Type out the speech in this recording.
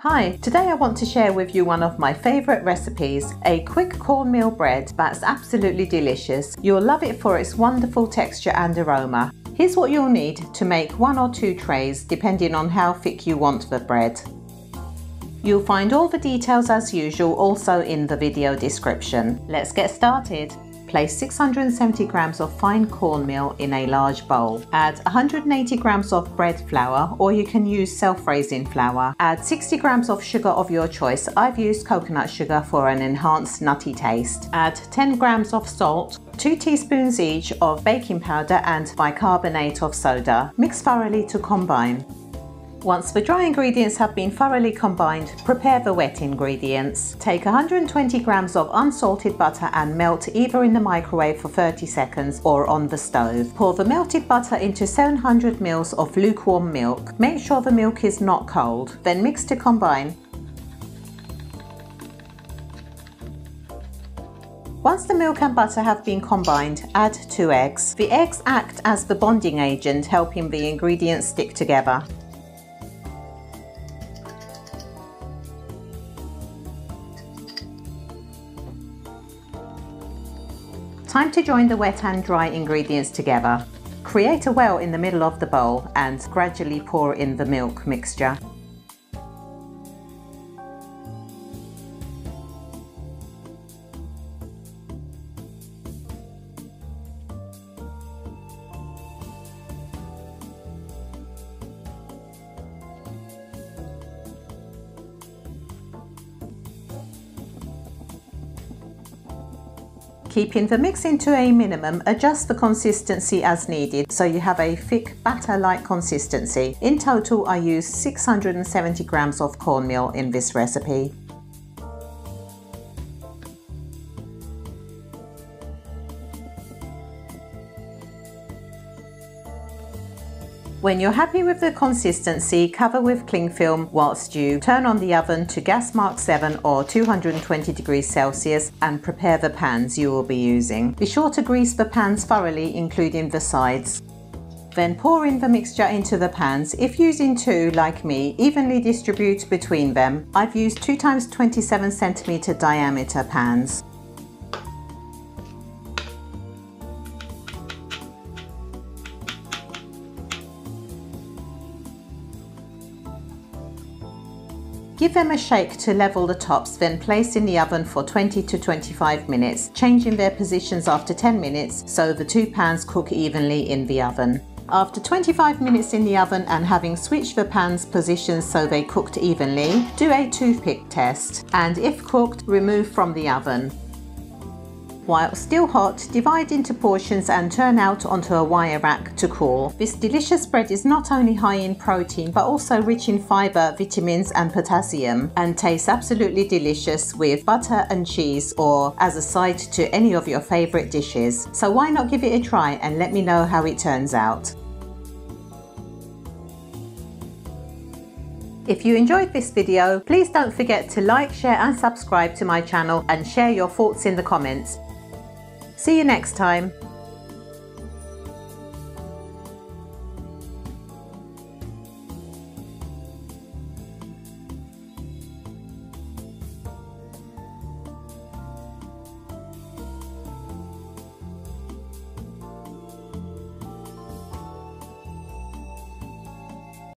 Hi, today I want to share with you one of my favourite recipes, a quick cornmeal bread that's absolutely delicious. You'll love it for its wonderful texture and aroma. Here's what you'll need to make 1 or 2 trays depending on how thick you want the bread. You'll find all the details as usual also in the video description. Let's get started. Place 670 grams of fine cornmeal in a large bowl. Add 180 grams of bread flour, or you can use self-raising flour. Add 60 grams of sugar of your choice. I've used coconut sugar for an enhanced nutty taste. Add 10 grams of salt, 2 teaspoons each of baking powder and bicarbonate of soda. Mix thoroughly to combine. Once the dry ingredients have been thoroughly combined, prepare the wet ingredients. Take 120 grams of unsalted butter and melt either in the microwave for 30 seconds or on the stove. Pour the melted butter into 700 ml of lukewarm milk. Make sure the milk is not cold. Then mix to combine. Once the milk and butter have been combined, add 2 eggs. The eggs act as the bonding agent, helping the ingredients stick together. Time to join the wet and dry ingredients together. Create a well in the middle of the bowl and gradually pour in the milk mixture. Keeping the mixing to a minimum, adjust the consistency as needed so you have a thick batter-like consistency. In total, I used 670 grams of cornmeal in this recipe. When you're happy with the consistency, cover with cling film whilst you turn on the oven to gas mark 7 or 220 degrees Celsius and prepare the pans you will be using. Be sure to grease the pans thoroughly, including the sides. Then pour in the mixture into the pans. If using 2 like me, evenly distribute between them. I've used 2 times 27 centimeter diameter pans. Give them a shake to level the tops, then place in the oven for 20 to 25 minutes, changing their positions after 10 minutes so the 2 pans cook evenly in the oven. After 25 minutes in the oven and having switched the pans positions so they cooked evenly, do a toothpick test and if cooked, remove from the oven. While still hot, divide into portions and turn out onto a wire rack to cool. This delicious bread is not only high in protein but also rich in fibre, vitamins and potassium, and tastes absolutely delicious with butter and cheese or as a side to any of your favourite dishes. So why not give it a try and let me know how it turns out. If you enjoyed this video, please don't forget to like, share and subscribe to my channel and share your thoughts in the comments. See you next time.